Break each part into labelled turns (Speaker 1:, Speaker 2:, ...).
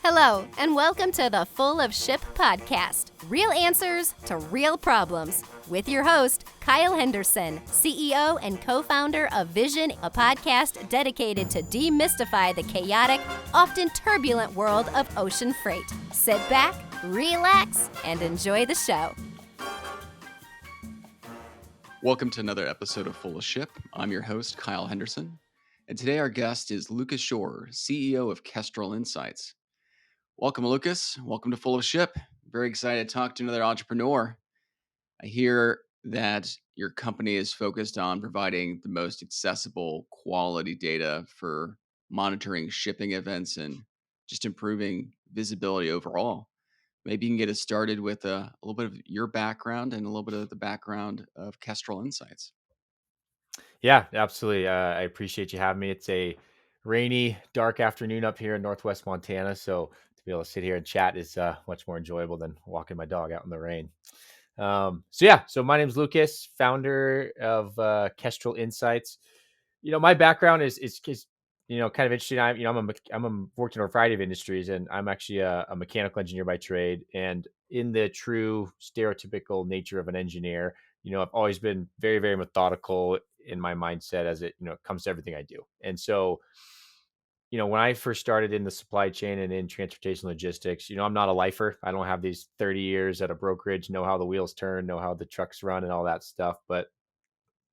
Speaker 1: Hello, and welcome to the Full of Ship podcast. Real answers to real problems. With your host, Kyle Henderson, CEO and co-founder of Vision, a podcast dedicated to demystify the chaotic, often turbulent world of ocean freight. Sit back, relax, and enjoy the show.
Speaker 2: Welcome to another episode of Full of Ship. I'm your host, Kyle Henderson. And today our guest is Lucas Schorer, CEO of Kestrel Insights. Welcome, Lucas. Welcome to Full of Ship. Very excited to talk to another entrepreneur. I hear that your company is focused on providing the most accessible quality data for monitoring shipping events and just improving visibility overall. Maybe you can get us started with a little bit of your background and a little bit of the background of Kestrel Insights.
Speaker 3: Yeah, absolutely. I appreciate you having me. It's a rainy, dark afternoon up here in Northwest Montana, so to be able to sit here and chat is much more enjoyable than walking my dog out in the rain. So my name's Lucas, founder of Kestrel Insights. My background is kind of interesting. I'm worked in a variety of industries, and I'm actually a mechanical engineer by trade. And in the true stereotypical nature of an engineer, I've always been very, very methodical in my mindset as it comes to everything I do. And so, when I first started in the supply chain and in transportation logistics, I'm not a lifer. I don't have these 30 years at a brokerage, know how the wheels turn, know how the trucks run and all that stuff. But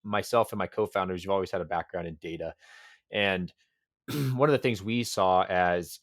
Speaker 3: myself and my co-founders, you've always had a background in data. And one of the things we saw as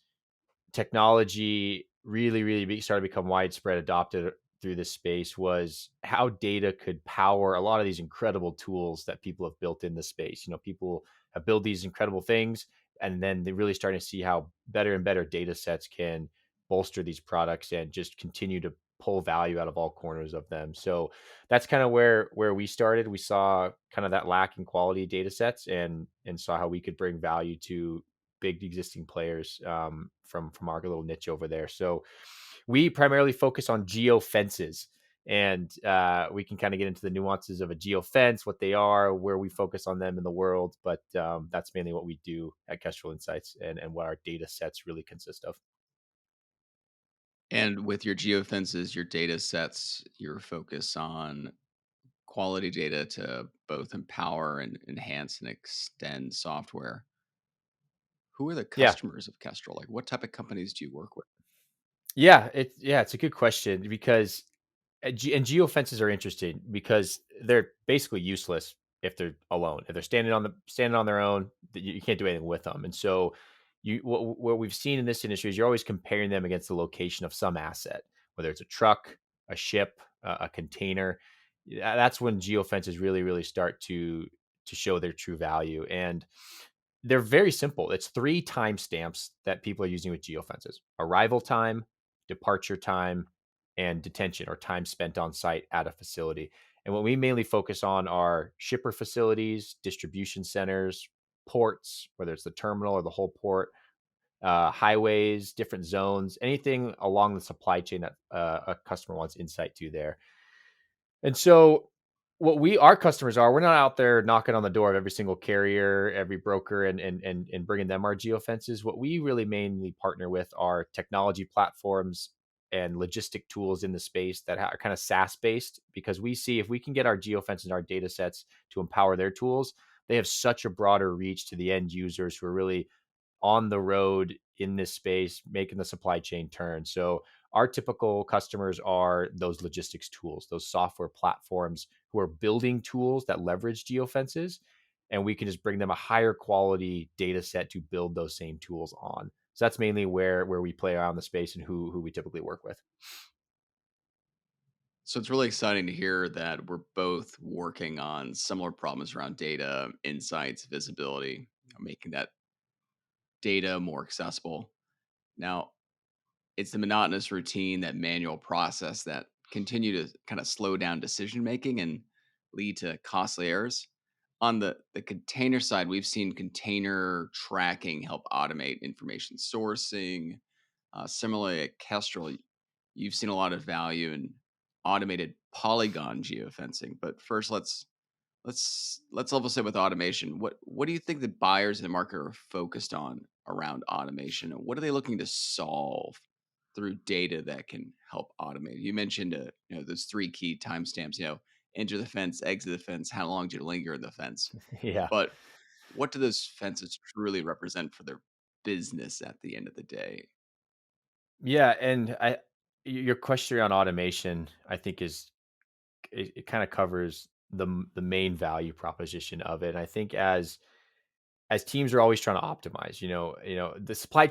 Speaker 3: technology really started to become widespread adopted through this space was how data could power a lot of these incredible tools that people have built in the space. People have built these incredible things, and then they're really starting to see how better and better data sets can bolster these products and just continue to pull value out of all corners of them. So that's kind of where we started. We saw kind of that lack in quality data sets and saw how we could bring value to big existing players from our little niche over there. So we primarily focus on geofences, and we can kind of get into the nuances of a geofence, what they are, where we focus on them in the world. But that's mainly what we do at Kestrel Insights and what our data sets really consist of.
Speaker 2: And with your geofences, your data sets, your focus on quality data to both empower and enhance and extend software. Who are the
Speaker 3: Yeah.
Speaker 2: customers of Kestrel? Like, what type of companies do you work with?
Speaker 3: It's a good question because and geofences are interesting because they're basically useless if they're alone. If they're standing on their own, you can't do anything with them. And so what we've seen in this industry is you're always comparing them against the location of some asset, whether it's a truck, a ship, a container. That's when geofences really start to show their true value. And they're very simple. It's three timestamps that people are using with geofences: arrival time, departure time, and detention or time spent on site at a facility. And what we mainly focus on are shipper facilities, distribution centers, ports, whether it's the terminal or the whole port, highways, different zones, anything along the supply chain that a customer wants insight to there. And so our customers are, we're not out there knocking on the door of every single carrier, every broker and bringing them our geofences. What we really mainly partner with are technology platforms and logistic tools in the space that are kind of SaaS based, because we see if we can get our geofences and our data sets to empower their tools, they have such a broader reach to the end users who are really on the road in this space, making the supply chain turn. So our typical customers are those logistics tools, those software platforms who are building tools that leverage geofences, and we can just bring them a higher quality data set to build those same tools on. So that's mainly where we play around the space and who we typically work with.
Speaker 2: So it's really exciting to hear that we're both working on similar problems around data, insights, visibility, making that data more accessible. Now, it's the monotonous routine, that manual process that continue to kind of slow down decision making and lead to costly errors. On the container side, we've seen container tracking help automate information sourcing. Similarly, at Kestrel, you've seen a lot of value in automated polygon geofencing. But first, let's level set with automation. What do you think the buyers in the market are focused on around automation? And what are they looking to solve through data that can help automate? You mentioned, those three key timestamps. Enter the fence, exit the fence. How long do you linger in the fence?
Speaker 3: Yeah.
Speaker 2: But what do those fences truly represent for their business at the end of the day?
Speaker 3: Yeah, and your question on automation, I think is it kind of covers the main value proposition of it. And I think as teams are always trying to optimize, the supply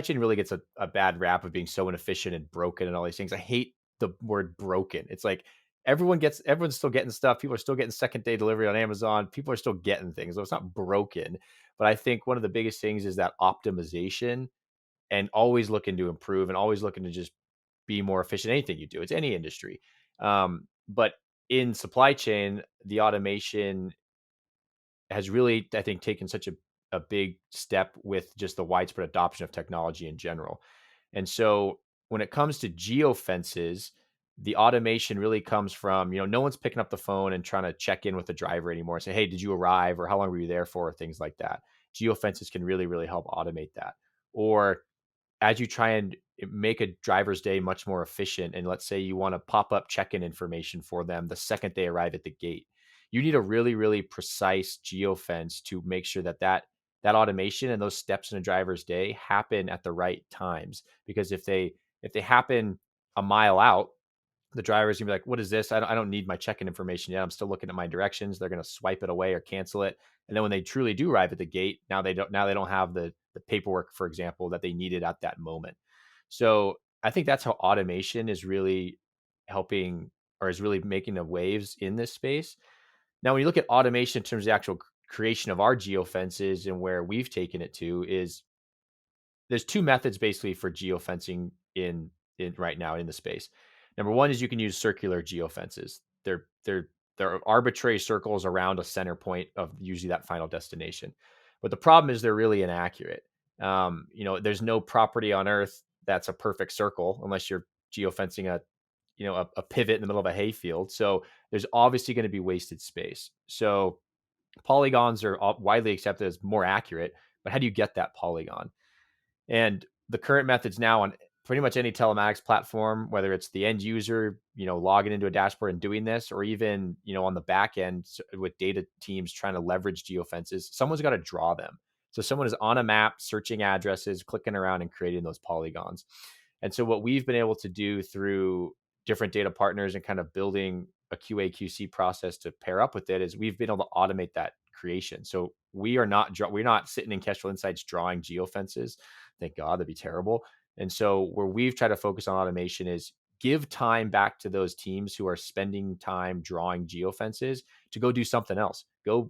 Speaker 3: chain really gets a bad rap of being so inefficient and broken and all these things. I hate the word broken. It's like everyone's still getting stuff. People are still getting second day delivery on Amazon. People are still getting things. So it's not broken. But I think one of the biggest things is that optimization and always looking to improve and always looking to just be more efficient. Anything you do, it's any industry. But in supply chain, the automation has really, I think, taken such a big step with just the widespread adoption of technology in general. And so when it comes to geofences, the automation really comes from, no one's picking up the phone and trying to check in with the driver anymore and say, hey, did you arrive? Or how long were you there for? Or things like that. Geofences can really, really help automate that. Or as you try and make a driver's day much more efficient, and let's say you want to pop up check-in information for them the second they arrive at the gate, you need a really, really precise geofence to make sure that automation and those steps in a driver's day happen at the right times. Because if they happen a mile out, the driver's gonna be like, "What is this? I don't need my check-in information yet. I'm still looking at my directions." They're gonna swipe it away or cancel it. And then when they truly do arrive at the gate, now they don't have the paperwork, for example, that they needed at that moment. So I think that's how automation is really helping or is really making the waves in this space. Now, when you look at automation in terms of the actual creation of our geofences and where we've taken it to is there's two methods basically for geofencing in right now in the space. Number one is you can use circular geofences. They're arbitrary circles around a center point of usually that final destination. But the problem is they're really inaccurate. There's no property on Earth that's a perfect circle unless you're geofencing a pivot in the middle of a hayfield. So there's obviously going to be wasted space. So polygons are widely accepted as more accurate, but how do you get that polygon? And the current methods now on pretty much any telematics platform, whether it's the end user, logging into a dashboard and doing this, or even, on the back end with data teams trying to leverage geofences, someone's got to draw them. So someone is on a map, searching addresses, clicking around and creating those polygons. And so what we've been able to do through different data partners and kind of building a QA QC process to pair up with it is we've been able to automate that creation. So we're not sitting in Kestrel Insights drawing geofences. Thank God, that'd be terrible. And so where we've tried to focus on automation is give time back to those teams who are spending time drawing geofences to go do something else. Go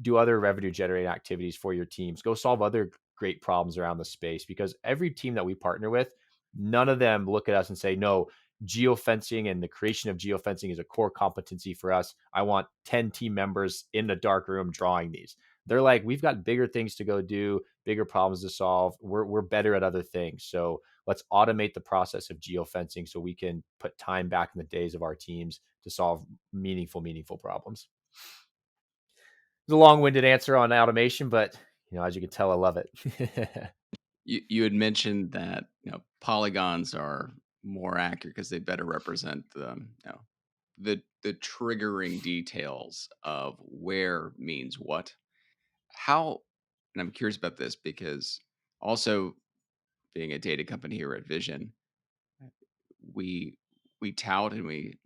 Speaker 3: do other revenue generating activities for your teams. Go solve other great problems around the space because every team that we partner with, none of them look at us and say, no, geofencing and the creation of geofencing is a core competency for us. I want 10 team members in the dark room drawing these. They're like, we've got bigger things to go do, bigger problems to solve. We're better at other things. So let's automate the process of geofencing so we can put time back in the days of our teams to solve meaningful problems. It's a long-winded answer on automation, but as you can tell, I love it.
Speaker 2: You had mentioned that polygons are more accurate because they better represent the triggering details of where means what. How, and I'm curious about this because also being a data company here at Vision, we we tout and we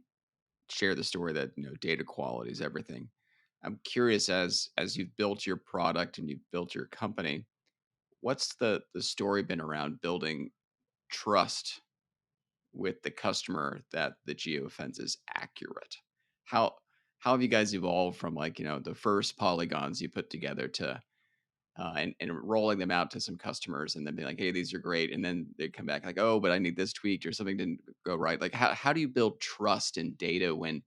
Speaker 2: share the story that data quality is everything. I'm curious as you've built your product and you've built your company, what's the story been around building trust with the customer that the geofence is accurate? How how have you guys evolved from the first polygons you put together to and rolling them out to some customers and then being like, hey, these are great, and then they come back like, oh, but I need this tweaked or something didn't go right. Like how do you build trust in data when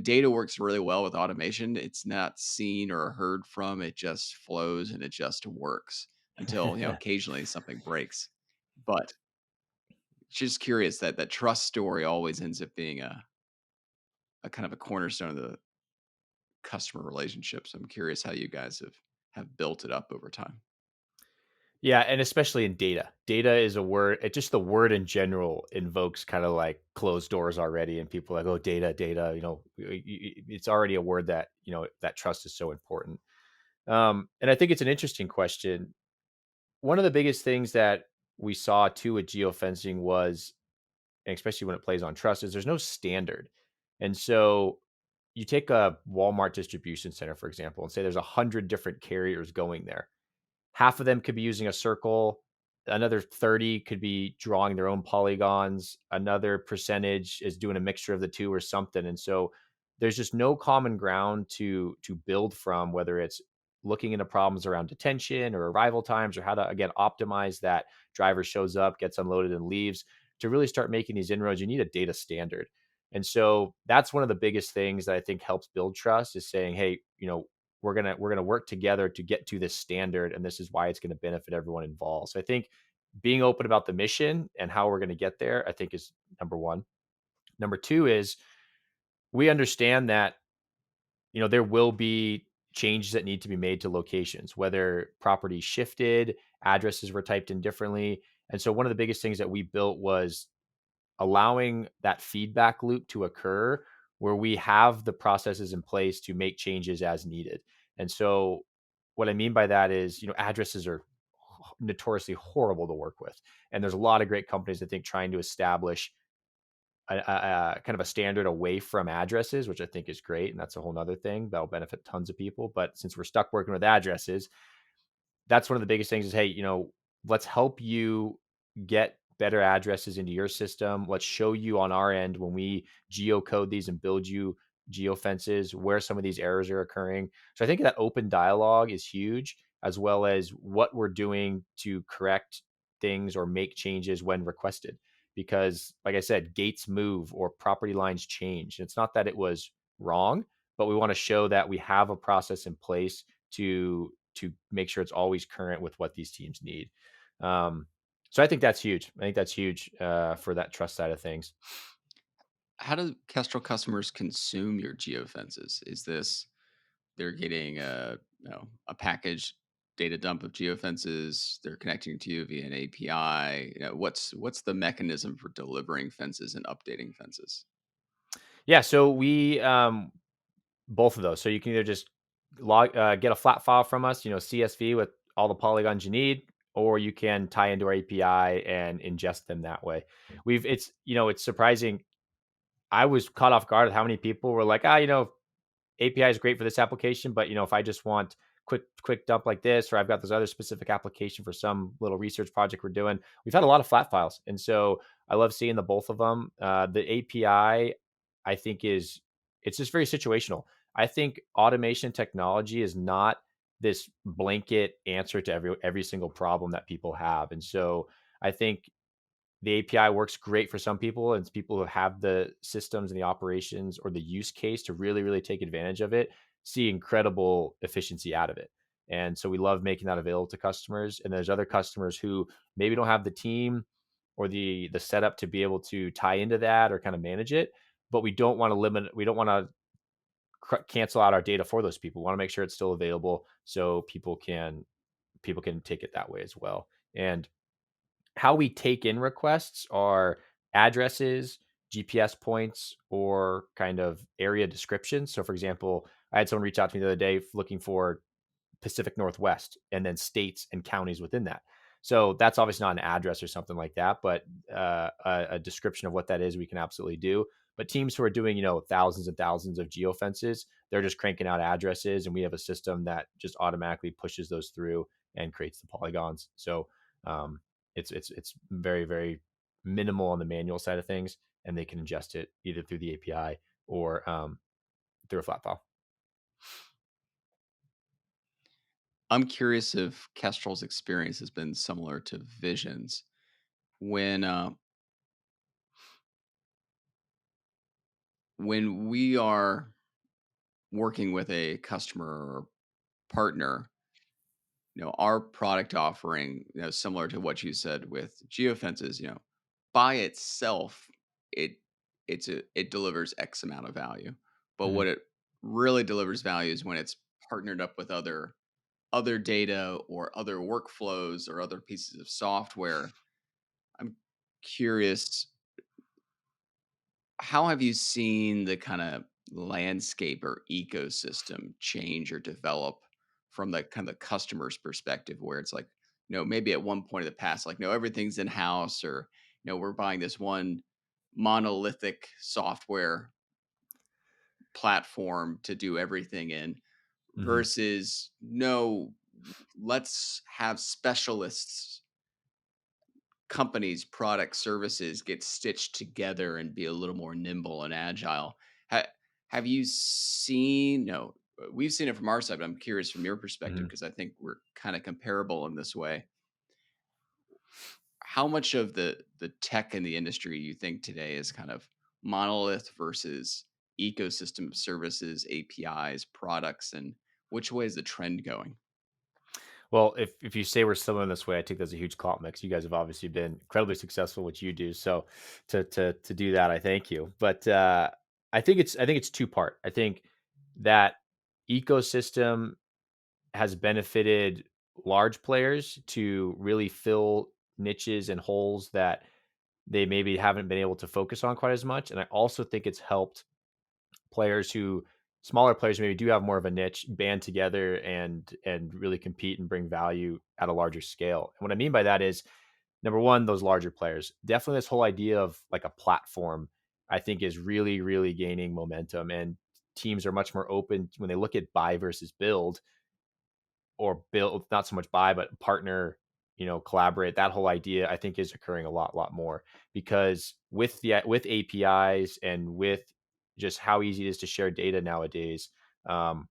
Speaker 2: data works really well with automation, it's not seen or heard from, it just flows and it just works until occasionally something breaks. But just curious that trust story always ends up being a kind of a cornerstone of the customer relationship. So I'm curious how you guys have built it up over time.
Speaker 3: Yeah, and especially in data. Data is a word, it just the word in general invokes kind of like closed doors already, and people are like, oh, data, data, it's already a word that, that trust is so important. And I think it's an interesting question. One of the biggest things that we saw too with geofencing was, and especially when it plays on trust, is there's no standard. And so you take a Walmart distribution center, for example, and say there's 100 different carriers going there. Half of them could be using a circle. Another 30 could be drawing their own polygons. Another percentage is doing a mixture of the two or something. And so there's just no common ground to build from, whether it's looking into problems around detention or arrival times, or how to again optimize that driver shows up, gets unloaded, and leaves. To really start making these inroads, you need a data standard. And so that's one of the biggest things that I think helps build trust, is saying, hey, we're gonna work together to get to this standard, and this is why it's going to benefit everyone involved. So I think being open about the mission and how we're going to get there, I think, is number one. Number two is, we understand that there will be changes that need to be made to locations, whether property shifted, addresses were typed in differently. And so one of the biggest things that we built was allowing that feedback loop to occur, where we have the processes in place to make changes as needed. And so what I mean by that is, addresses are notoriously horrible to work with. And there's a lot of great companies, I think, trying to establish a kind of a standard away from addresses, which I think is great. And that's a whole nother thing that'll benefit tons of people. But since we're stuck working with addresses, that's one of the biggest things is, hey, let's help you get better addresses into your system. Let's show you on our end, when we geocode these and build you geofences, where some of these errors are occurring. So I think that open dialogue is huge, as well as what we're doing to correct things or make changes when requested. Because, like I said, gates move or property lines change. It's not that it was wrong, but we want to show that we have a process in place to make sure it's always current with what these teams need. So I think that's huge. I think that's huge for that trust side of things.
Speaker 2: How do Kestrel customers consume your geofences? Is this they're getting a package data dump of geofences, they're connecting to you via an API? What's the mechanism for delivering fences and updating fences?
Speaker 3: Yeah, so we both of those. So you can either just get a flat file from us, CSV with all the polygons you need, or you can tie into our API and ingest them that way. It's surprising. I was caught off guard at how many people were like, API is great for this application, but if I just want quick dump like this, or I've got this other specific application for some little research project we're doing, we've had a lot of flat files, and so I love seeing the both of them. The API, I think, it's just very situational. I think automation technology is not this blanket answer to every single problem that people have, and so I think the API works great for some people, and it's people who have the systems and the operations or the use case to really, really take advantage of it, see incredible efficiency out of it. And so we love making that available to customers. And there's other customers who maybe don't have the team or the setup to be able to tie into that or kind of manage it. But we don't want to cancel out our data for those people. We want to make sure it's still available so people can take it that way as well. And how we take in requests are addresses, GPS points, or kind of area descriptions. So, for example, I had someone reach out to me the other day looking for Pacific Northwest and then states and counties within that. So that's obviously not an address or something like that, but a description of what that is, we can absolutely do. But teams who are doing, thousands and thousands of geofences, they're just cranking out addresses, and we have a system that just automatically pushes those through and creates the polygons. So um, it's very, very minimal on the manual side of things, and they can ingest it either through the API or through a flat file.
Speaker 2: I'm curious if Kestrel's experience has been similar to Vision's. When we are working with a customer or partner, our product offering, similar to what you said with geofences, by itself, it it delivers X amount of value. But
Speaker 3: Mhm.
Speaker 2: what it really delivers value is when it's partnered up with other other data or other workflows or other pieces of software. I'm curious, how have you seen the kind of landscape or ecosystem change or develop from the kind of customer's perspective, where it's like, maybe at one point in the past, like, no, everything's in house, or, we're buying this one monolithic software platform to do everything in,
Speaker 3: Hmm.
Speaker 2: versus no, let's have specialists, companies, products, services get stitched together and be a little more nimble and agile. Ha- have you seen? No, we've seen it from our side, but I'm curious from your perspective,
Speaker 3: Hmm.
Speaker 2: because I think we're kind of comparable in this way. How much of the tech in the industry you think today is kind of monolith versus ecosystem of services, APIs, products, and which way is the trend going?
Speaker 3: Well, if you say we're similar in this way, I think that's a huge compliment. 'Cause you guys have obviously been incredibly successful, what you do. So to do that, I thank you. But I think it's two part. I think that ecosystem has benefited large players to really fill niches and holes that they maybe haven't been able to focus on quite as much. And I also think it's helped players who smaller players maybe do have more of a niche band together and really compete and bring value at a larger scale. And what I mean by that is, number one, those larger players. Definitely this whole idea of like a platform, I think is really, really gaining momentum, and teams are much more open when they look at buy versus build, or build, not so much buy, but partner, collaborate. That whole idea I think is occurring a lot more, because with APIs and with just how easy it is to share data nowadays, um,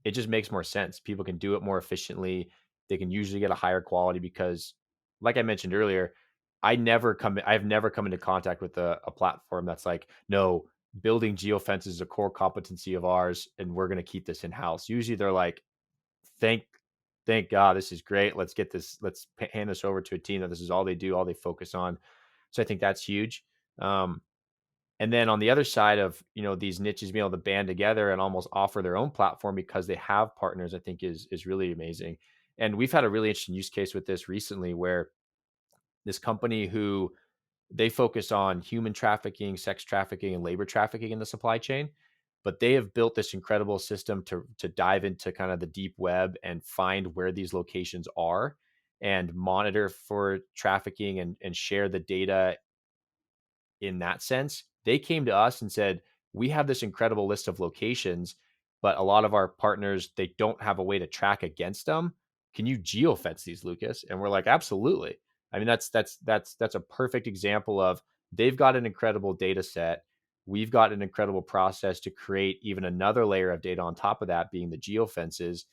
Speaker 3: it just makes more sense. People can do it more efficiently. They can usually get a higher quality because, like I mentioned earlier, I've never come into contact with a platform that's like, no, building geofences is a core competency of ours, and we're going to keep this in house. Usually they're like, thank thank God, this is great. Let's get this. Hand this over to a team that this is all they do, all they focus on. So I think that's huge. Um, and then on the other side of, these niches being able to band together and almost offer their own platform because they have partners, I think is really amazing. And we've had a really interesting use case with this recently, where this company who they focus on human trafficking, sex trafficking, and labor trafficking in the supply chain. But they have built this incredible system to dive into kind of the deep web and find where these locations are and monitor for trafficking and share the data in that sense. They came to us and said, "We have this incredible list of locations, but a lot of our partners, they don't have a way to track against them. Can you geofence these, Lucas?" And we're like, "Absolutely." I mean, that's a perfect example of, they've got an incredible data set. We've got an incredible process to create even another layer of data on top of that, being the geofences,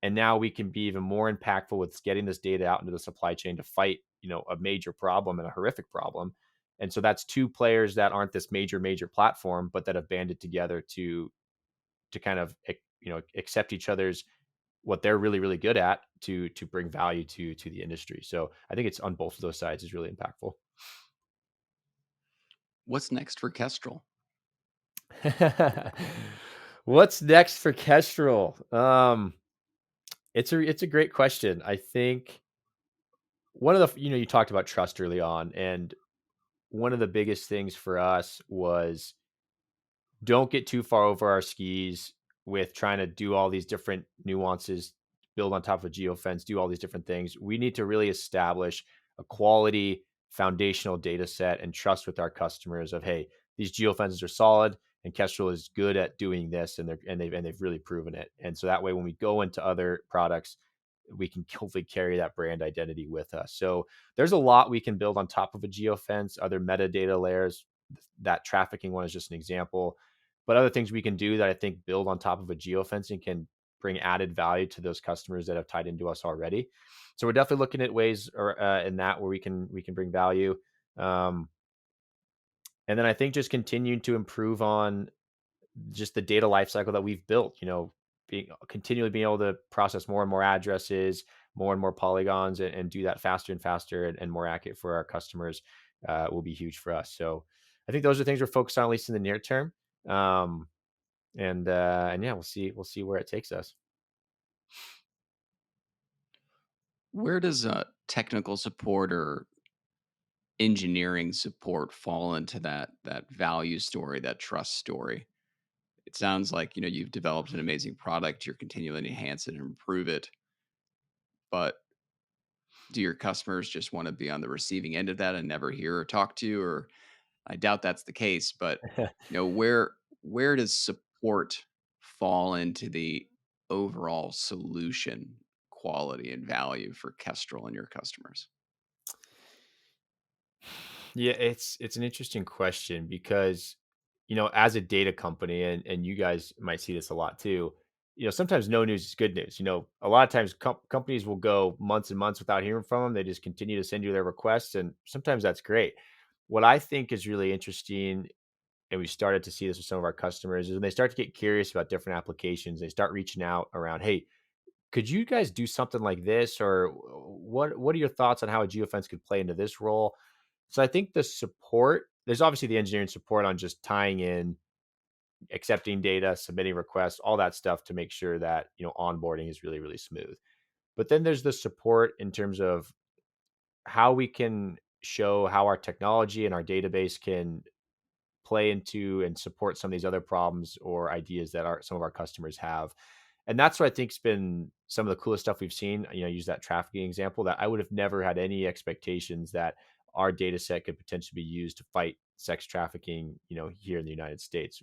Speaker 3: and now we can be even more impactful with getting this data out into the supply chain to fight, a major problem and a horrific problem. And so that's two players that aren't this major platform, but that have banded together to kind of, accept each other's, what they're really really good at, to bring value to the industry. So I think it's on both of those sides is really impactful.
Speaker 2: What's next for Kestrel?
Speaker 3: What's next for Kestrel? It's a great question. I think one of the, you talked about trust early on, and one of the biggest things for us was, don't get too far over our skis with trying to do all these different nuances, build on top of geofence, do all these different things. We need to really establish a quality foundational data set and trust with our customers of, hey, these geofences are solid and Kestrel is good at doing this, and they've really proven it. And so that way, when we go into other products, we can hopefully carry that brand identity with us. So there's a lot we can build on top of a geofence, other metadata layers. That trafficking one is just an example, but other things we can do that I think build on top of a geofencing can bring added value to those customers that have tied into us already. So we're definitely looking at ways, or in that, where we can bring value. Um, and then I think just continuing to improve on just the data lifecycle that we've built. Being continually being able to process more and more addresses, more and more polygons, and do that faster and faster, and more accurate for our customers, will be huge for us. So I think those are things we're focused on, at least in the near term. Um, and yeah, we'll see where it takes us.
Speaker 2: Where does technical support or engineering support fall into that value story, that trust story? It sounds like you've developed an amazing product. You're continuing to enhance it and improve it, but do your customers just want to be on the receiving end of that and never hear or talk to you? Or I doubt that's the case, but where does support fall into the overall solution quality and value for Kestrel and your customers?
Speaker 3: Yeah, it's an interesting question because, as a data company, and you guys might see this a lot too, sometimes no news is good news. A lot of times companies will go months and months without hearing from them. They just continue to send you their requests, and sometimes that's great. What I think is really interesting, and we started to see this with some of our customers, is when they start to get curious about different applications, they start reaching out around, hey, could you guys do something like this? Or what are your thoughts on how a geofence could play into this role? So I think the support, there's obviously the engineering support on just tying in, accepting data, submitting requests, all that stuff to make sure that, onboarding is really, really smooth. But then there's the support in terms of how we can show how our technology and our database can play into and support some of these other problems or ideas that some of our customers have. And that's what I think's been some of the coolest stuff we've seen. Use that trafficking example, that I would have never had any expectations that our data set could potentially be used to fight sex trafficking, here in the United States,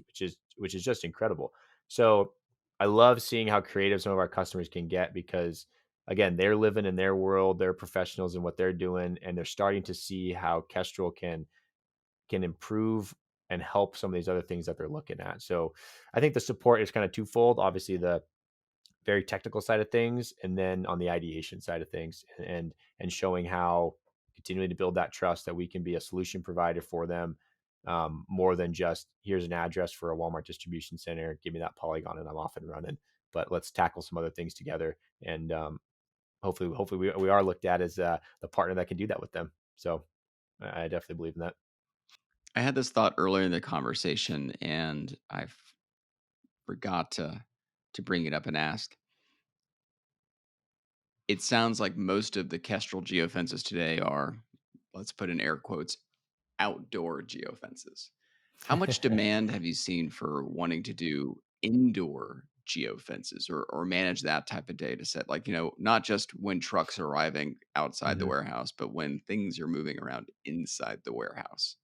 Speaker 3: which is just incredible. So I love seeing how creative some of our customers can get because again, they're living in their world, they're professionals in what they're doing, and they're starting to see how Kestrel can improve and help some of these other things that they're looking at. So I think the support is kind of twofold. Obviously, the very technical side of things, and then on the ideation side of things, and showing how continuing to build that trust that we can be a solution provider for them, more than just here's an address for a Walmart distribution center, give me that polygon and I'm off and running. But let's tackle some other things together, and hopefully we are looked at as the partner that can do that with them. So I definitely believe in that.
Speaker 2: I had this thought earlier in the conversation, and I forgot to bring it up and ask. It sounds like most of the Kestrel geofences today are, let's put in air quotes, outdoor geofences. How much demand have you seen for wanting to do indoor geofences or manage that type of data set? Like, not just when trucks are arriving outside the
Speaker 3: Mhm.
Speaker 2: warehouse, but when things are moving around inside the warehouse.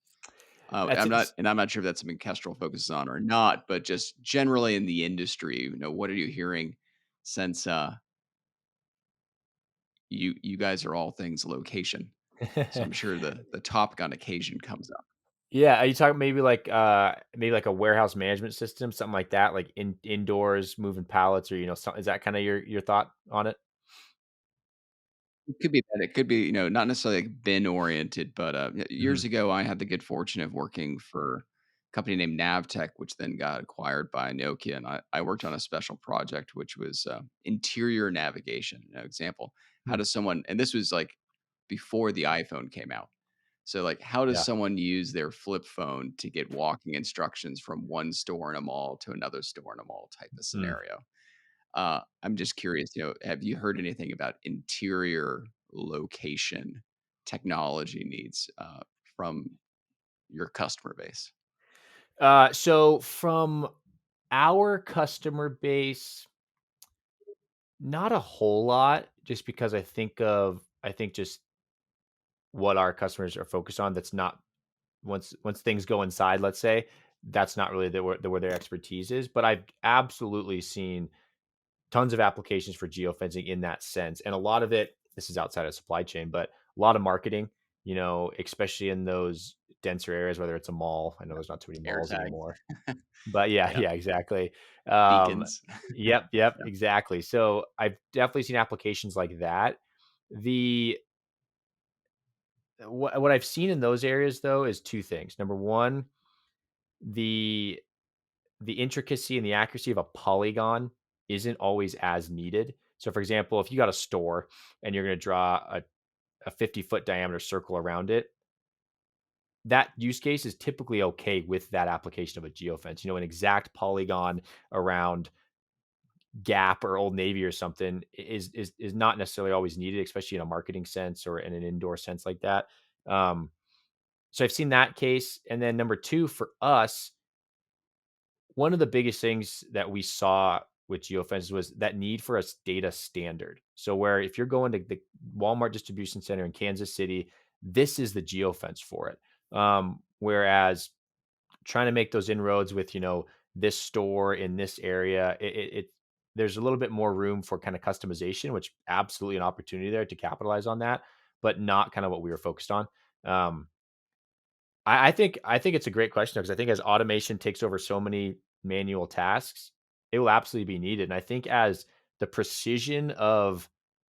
Speaker 3: That's it.
Speaker 2: I'm not sure if that's something Kestrel focuses on or not, but just generally in the industry, what are you hearing since you guys are all things location? So I'm sure the topic on occasion comes up.
Speaker 3: Yeah, are you talking maybe like a warehouse management system, something like that, like indoors moving pallets, or is that kind of your thought on it?
Speaker 2: It could be that. It could be, not necessarily like bin oriented, but
Speaker 3: Mhm.
Speaker 2: years ago, I had the good fortune of working for a company named Navtech, which then got acquired by Nokia. And I worked on a special project, which was interior navigation. Example, how
Speaker 3: Hmm.
Speaker 2: does someone, and this was like before the iPhone came out. So, like, how does
Speaker 3: Yeah.
Speaker 2: someone use their flip phone to get walking instructions from one store in a mall to another store in a mall type of
Speaker 3: Mm.
Speaker 2: scenario? I'm just curious, have you heard anything about interior location technology needs from your customer base?
Speaker 3: So from our customer base, not a whole lot, just because I think just what our customers are focused on. That's not once things go inside, let's say, that's not really where their expertise is. But I've absolutely seen tons of applications for geofencing in that sense. And a lot of it, this is outside of supply chain, but a lot of marketing, especially in those denser areas, whether it's a mall. I know there's not too many
Speaker 2: Air
Speaker 3: malls
Speaker 2: tags,
Speaker 3: anymore, but yeah,
Speaker 2: yeah,
Speaker 3: yeah, exactly. Um,
Speaker 2: beacons.
Speaker 3: yep,
Speaker 2: Yeah.
Speaker 3: exactly. So I've definitely seen applications like that. The what I've seen in those areas though is two things. Number one, the the intricacy and the accuracy of a polygon isn't always as needed. So, for example, if you got a store and you're going to draw a 50-foot diameter circle around it, that use case is typically okay with that application of a geofence. An exact polygon around Gap or Old Navy or something is not necessarily always needed, especially in a marketing sense or in an indoor sense like that. Um, so I've seen that case. And then number two, for us, one of the biggest things that we saw with geofences was that need for a data standard. So where if you're going to the Walmart distribution center in Kansas City, this is the geofence for it. Whereas trying to make those inroads with, this store in this area, there's a little bit more room for kind of customization, which absolutely an opportunity there to capitalize on that, but not kind of what we were focused on. Um, I think it's a great question because I think as automation takes over so many manual tasks, it will absolutely be needed. And I think as the precision of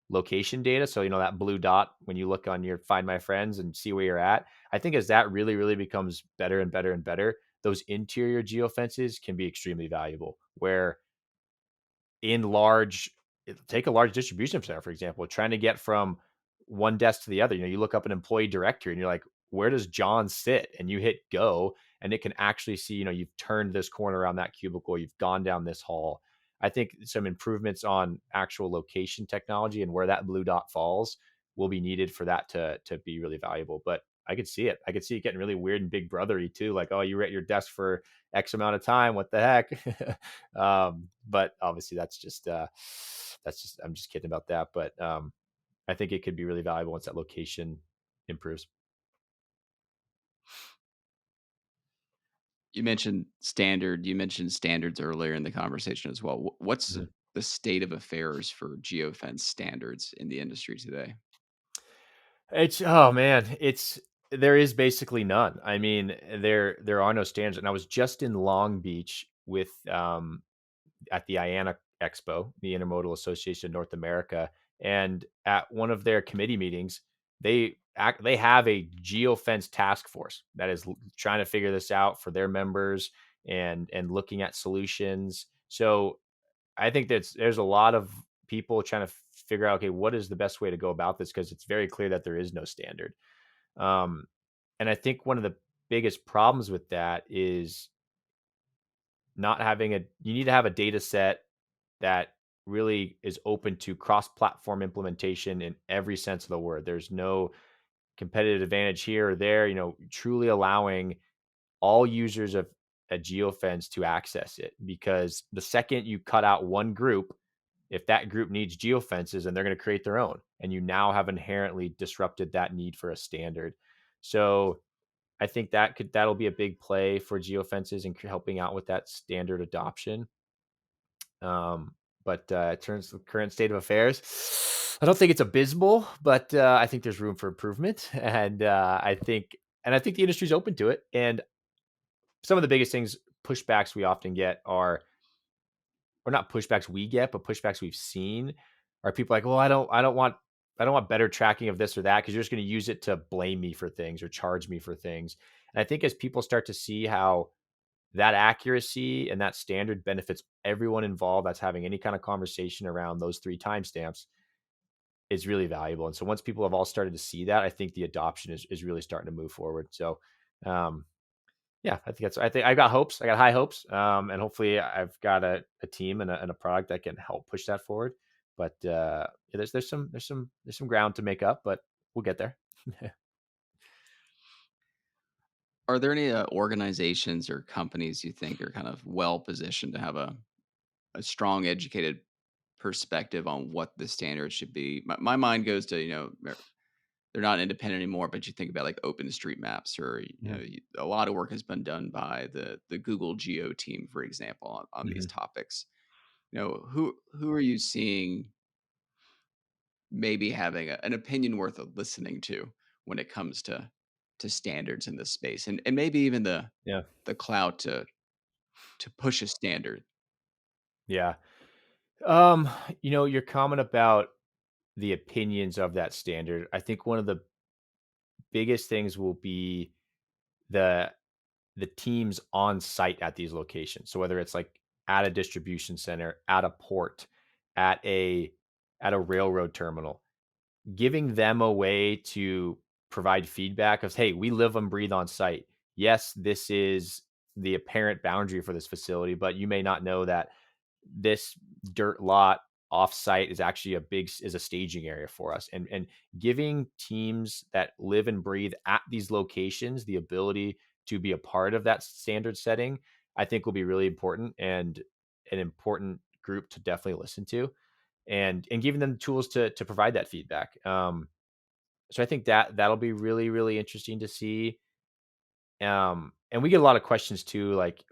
Speaker 3: location data, so that blue dot when you look on your Find My Friends and see where you're at, I think as that really, really becomes better and better and better, those interior geofences can be extremely valuable. Where in large take a large distribution center, for example, trying to get from one desk to the other. You look up an employee directory and you're like, where does John sit? And you hit go, and it can actually see, you've turned this corner around that cubicle, you've gone down this hall. I think some improvements on actual location technology and where that blue dot falls will be needed for that to be really valuable. But I could see it. I could see it getting really weird and big brothery too. Like, oh, you were at your desk for X amount of time. What the heck? But obviously that's just I'm just kidding about that. But I think it could be really valuable once that location improves.
Speaker 2: You mentioned standards earlier in the conversation as well. What's
Speaker 3: Mhm.
Speaker 2: the state of affairs for geofence standards in the industry today?
Speaker 3: It's oh man, it's there is basically none. I mean, there are no standards. And I was just in Long Beach with at the IANA Expo, the Intermodal Association of North America, and at one of their committee meetings, they have a geofence task force that is trying to figure this out for their members and looking at solutions. So I think there's a lot of people trying to figure out, okay, what is the best way to go about this, because it's very clear that there is no standard. Um, and I think one of the biggest problems with that is not having a you need to have a data set that really is open to cross-platform implementation in every sense of the word. There's no competitive advantage here or there, truly allowing all users of a geofence to access it. Because the second you cut out one group, if that group needs geofences, and they're going to create their own, and you now have inherently disrupted that need for a standard. So I think that'll be a big play for geofences and helping out with that standard adoption. Um, but in terms of the current state of affairs, I don't think it's abysmal, but I think there's room for improvement, and I think the industry's open to it. And some of the biggest things pushbacks we often get are, or not pushbacks we get, but pushbacks we've seen are people like, well, I don't want better tracking of this or that because you're just going to use it to blame me for things or charge me for things. And I think as people start to see how that accuracy and that standard benefits everyone involved that's having any kind of conversation around those three timestamps is really valuable. And so once people have all started to see that, I think the adoption is really starting to move forward. So um, yeah, I think I got hopes. I got high hopes. And hopefully I've got a team and a product that can help push that forward. But yeah, there's some ground to make up, but we'll get there.
Speaker 2: Are there any organizations or companies you think are kind of well positioned to have a strong, educated perspective on what the standards should be? My mind goes to, they're not independent anymore, but you think about like OpenStreetMaps, or
Speaker 3: Mhm.
Speaker 2: a lot of work has been done by the Google Geo team, for example, on these
Speaker 3: Mhm.
Speaker 2: topics. Who are you seeing maybe having an opinion worth of listening to when it comes to standards in this space, and maybe even
Speaker 3: Yeah.
Speaker 2: the clout to push a standard?
Speaker 3: Yeah. Um, your comment about the opinions of that standard, I think one of the biggest things will be the the teams on site at these locations. So whether it's like at a distribution center, at a port, at a at a railroad terminal, giving them a way to provide feedback of, hey, we live and breathe on site. Yes, this is the apparent boundary for this facility, but you may not know that this dirt lot off-site is actually is a staging area for us. And giving teams that live and breathe at these locations the ability to be a part of that standard setting, I think will be really important, and an important group to definitely listen to, and giving them the tools to provide that feedback. So I think that'll be really, really interesting to see. And we get a lot of questions too, like,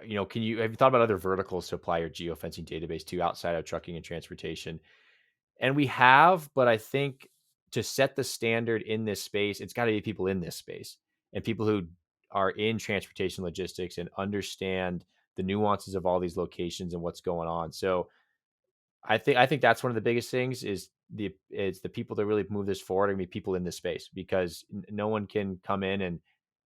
Speaker 3: have you thought about other verticals to apply your geofencing database to outside of trucking and transportation? And we have, but I think to set the standard in this space, it's got to be people in this space and people who are in transportation logistics and understand the nuances of all these locations and what's going on. So I think that's one of the biggest things is the people that really move this forward are gonna be people in this space, because no one can come in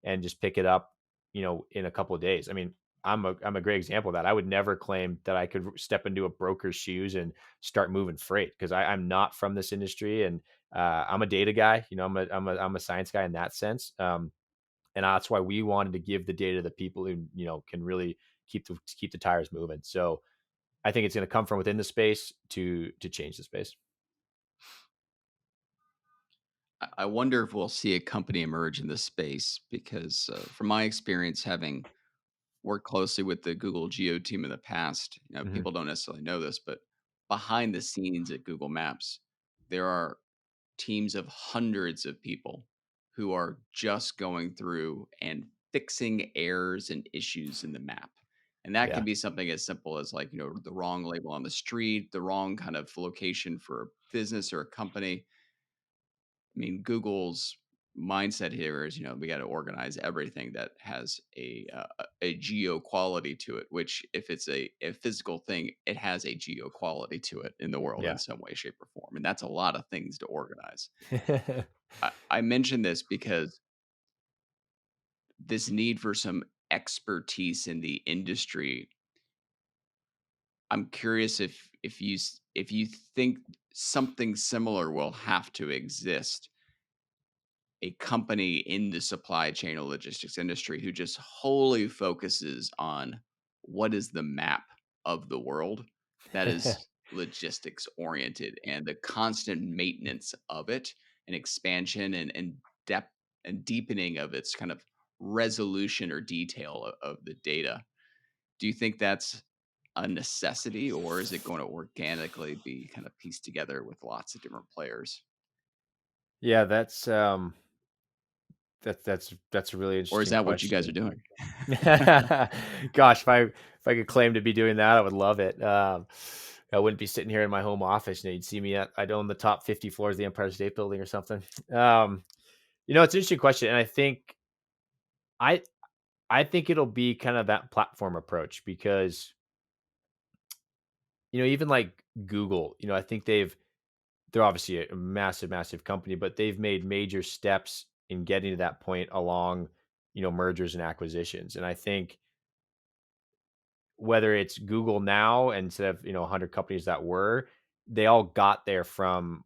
Speaker 3: and just pick it up, in a couple of days. I mean, I'm a great example of that. I would never claim that I could step into a broker's shoes and start moving freight, because I'm not from this industry, and I'm a data guy. I'm a science guy in that sense. And that's why we wanted to give the data to people who can really keep the tires moving. So I think it's going to come from within the space to change the space.
Speaker 2: I wonder if we'll see a company emerge in this space because, from my experience, having worked closely with the Google Geo team in the past,
Speaker 3: Mhm.
Speaker 2: people don't necessarily know this, but behind the scenes at Google Maps, there are teams of hundreds of people who are just going through and fixing errors and issues in the map. And that can
Speaker 3: Yeah.
Speaker 2: be something as simple as, like, the wrong label on the street, the wrong kind of location for a business or a company. I mean, Google's mindset here is, we got to organize everything that has a geo quality to it. Which, if it's a physical thing, it has a geo quality to it in the world in
Speaker 3: Yeah.
Speaker 2: some way, shape, or form, and that's a lot of things to organize. I mention this because this need for some expertise in the industry. I'm curious if you think something similar will have to exist, a company in the supply chain or logistics industry who just wholly focuses on what is the map of the world that is logistics oriented, and the constant maintenance of it and expansion and depth and deepening of its kind of resolution or detail of the data. Do you think that's a necessity, or is it going to organically be kind of pieced together with lots of different players?
Speaker 3: Yeah, that's a really
Speaker 2: Or is
Speaker 3: interesting
Speaker 2: that what you guys are
Speaker 3: question.
Speaker 2: doing?
Speaker 3: Gosh, if I could claim to be doing that, I would love it. I wouldn't be sitting here in my home office. You'd see me I'd own the top 50 floors of the Empire State Building or something. It's an interesting question, and I I think it'll be kind of that platform approach, because even like Google, I think they're obviously a massive, massive company, but they've made major steps in getting to that point along, mergers and acquisitions. And I think whether it's Google now instead of, 100 companies that were, they all got there from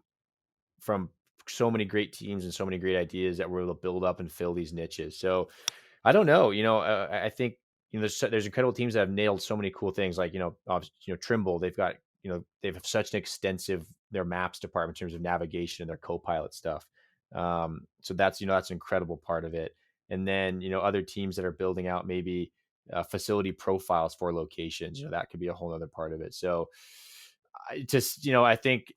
Speaker 3: so many great teams and so many great ideas that were able to build up and fill these niches. So I don't know. I think there's incredible teams that have nailed so many cool things. Like Trimble. They've got they have such an extensive their maps department in terms of navigation and their Copilot stuff. So that's an incredible part of it. And then other teams that are building out maybe facility profiles for locations. That could be a whole other part of it. So I think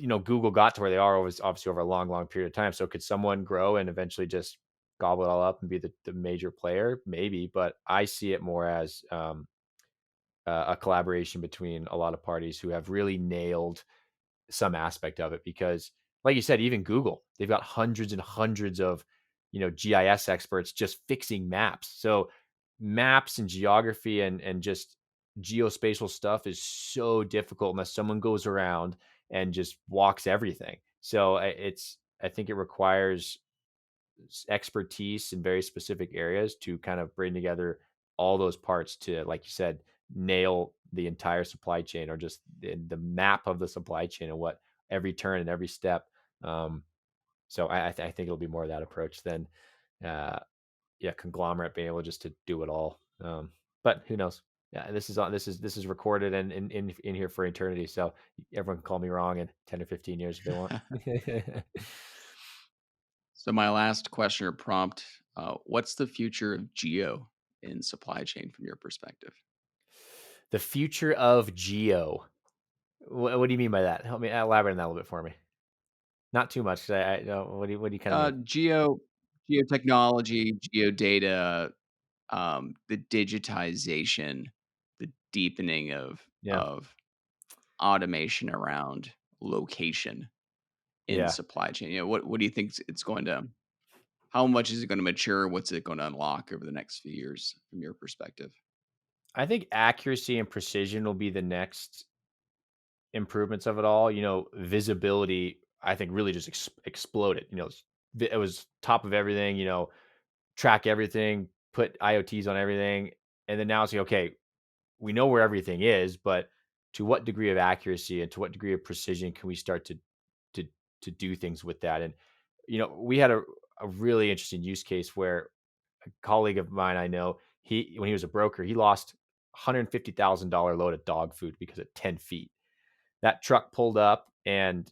Speaker 3: Google got to where they are was obviously over a long, long period of time. So could someone grow and eventually just gobble it all up and be the major player? Maybe, but I see it more as a collaboration between a lot of parties who have really nailed some aspect of it. Because, like you said, even Google, they've got hundreds and hundreds of GIS experts just fixing maps. So maps and geography and just geospatial stuff is so difficult unless someone goes around and just walks everything. So I think it requires expertise in very specific areas to kind of bring together all those parts to, like you said, nail the entire supply chain, or just the map of the supply chain and what every turn and every step. Um, so I think it'll be more of that approach than, uh, yeah, conglomerate being able just to do it all. But who knows? Yeah, this is recorded and in here for eternity. So everyone can call me wrong in 10 or 15 years if they want.
Speaker 2: So my last question or prompt, what's the future of geo in supply chain from your perspective?
Speaker 3: The future of geo. What do you mean by that? Help me elaborate on that a little bit for me. Not too much. 'Cause I know what do you kind of mean?
Speaker 2: Geotechnology, geodata, the digitization, the deepening
Speaker 3: Yeah.
Speaker 2: of automation around location in
Speaker 3: Yeah.
Speaker 2: supply chain. What do you think it's going to? How much is it going to mature? What's it going to unlock over the next few years from your perspective?
Speaker 3: I think accuracy and precision will be the next improvements of it all. Visibility, I think, really just exploded. It was top of everything, track everything, put IoTs on everything. And then now it's like, okay, we know where everything is, but to what degree of accuracy and to what degree of precision can we start to to do things with that? And we had a really interesting use case where a colleague of mine I know, when he was a broker, he lost $150,000 load of dog food because at 10 feet. That truck pulled up and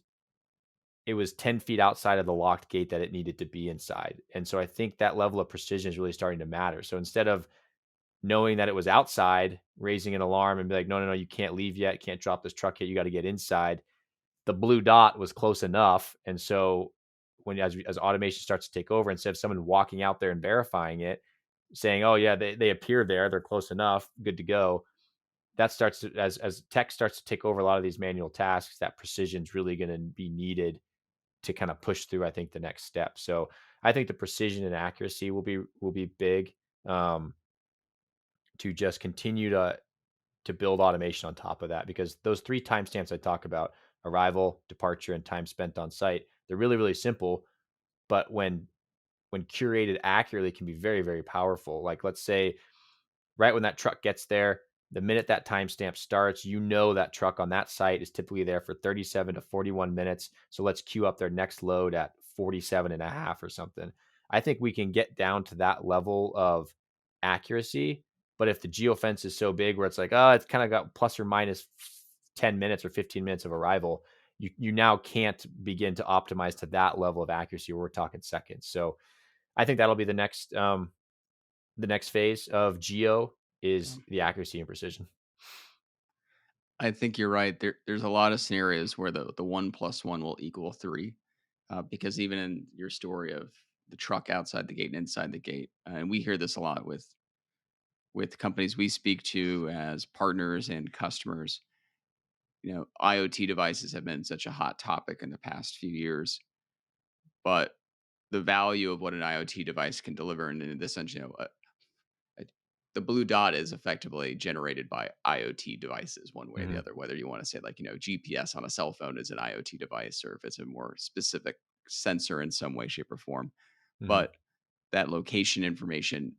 Speaker 3: it was 10 feet outside of the locked gate that it needed to be inside. And so I think that level of precision is really starting to matter. So instead of knowing that it was outside, raising an alarm and be like, no, no, no, you can't leave yet. Can't drop this truck yet. You got to get inside. The blue dot was close enough. And so as automation starts to take over, instead of someone walking out there and verifying it, saying, oh yeah, they appear there, they're close enough, good to go. That starts to, as tech starts to take over a lot of these manual tasks, that precision is really going to be needed to kind of push through, I think, the next step. So I think the precision and accuracy will be big, um, to just continue to build automation on top of that, because those three timestamps I talk about, arrival, departure, and time spent on site, they're really, really simple, but when curated accurately can be very, very powerful. Like, let's say right when that truck gets there, the minute that timestamp starts, that truck on that site is typically there for 37 to 41 minutes. So let's queue up their next load at 47 and a half or something. I think we can get down to that level of accuracy. But if the geofence is so big where it's like, oh, it's kind of got plus or minus 10 minutes or 15 minutes of arrival, you now can't begin to optimize to that level of accuracy where we're talking seconds. So I think that'll be the next phase of geo
Speaker 2: Yeah.
Speaker 3: is the accuracy and precision.
Speaker 2: I think you're right. There's a lot of scenarios where the 1 + 1 will equal 3, because even in your story of the truck outside the gate and inside the gate, and we hear this a lot with companies we speak to as partners and customers. IoT devices have been such a hot topic in the past few years, but the value of what an IoT device can deliver, and in this sense, a- the blue dot is effectively generated by IoT devices one way or the
Speaker 3: Hmm.
Speaker 2: other, whether you want to say like, GPS on a cell phone is an IoT device, or if it's a more specific sensor in some way, shape, or form.
Speaker 3: Hmm.
Speaker 2: But that location information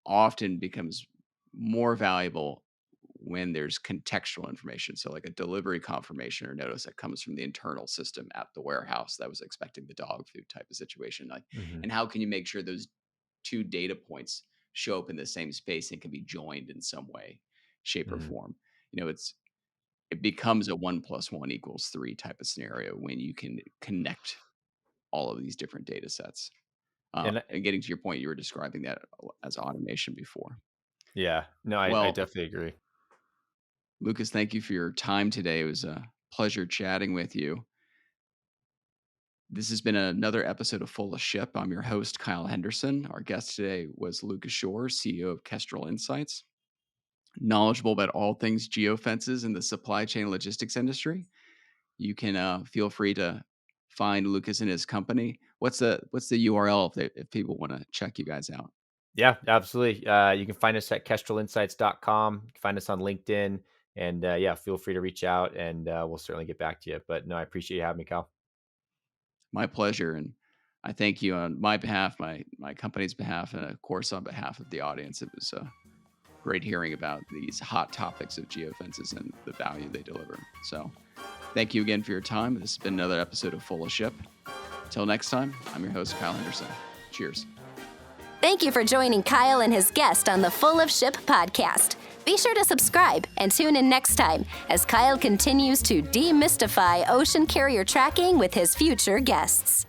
Speaker 2: often becomes more valuable when there's contextual information. So, like a delivery confirmation or notice that comes from the internal system at the warehouse that was expecting the dog food type of situation. Like,
Speaker 3: Hmm.
Speaker 2: and how can you make sure those two data points show up in the same space and can be joined in some way, shape, or
Speaker 3: Hmm.
Speaker 2: form? It becomes a 1 + 1 = 3 type of scenario when you can connect all of these different data sets.
Speaker 3: And
Speaker 2: And getting to your point, you were describing that as automation before.
Speaker 3: yeah, no, I
Speaker 2: Well,
Speaker 3: definitely agree.
Speaker 2: Lucas, thank you for your time today. It was a pleasure chatting with you. This has been another episode of Full of Ship. I'm your host, Kyle Henderson. Our guest today was Lucas Schorer, CEO of Kestrel Insights, knowledgeable about all things geofences in the supply chain logistics industry. You can feel free to find Lucas and his company. What's the URL if people want to check you guys out?
Speaker 3: Yeah, absolutely. You can find us at kestrelinsights.com. You can find us on LinkedIn. And yeah, feel free to reach out and we'll certainly get back to you. But no, I appreciate you having me, Kyle.
Speaker 2: My pleasure, and I thank you on my behalf, my company's behalf, and of course on behalf of the audience. It was great hearing about these hot topics of geofences and the value they deliver. So, thank you again for your time. This has been another episode of Full of Ship. Until next time, I'm your host, Kyle Henderson. Cheers.
Speaker 1: Thank you for joining Kyle and his guest on the Full of Ship podcast. Be sure to subscribe and tune in next time as Kyle continues to demystify ocean carrier tracking with his future guests.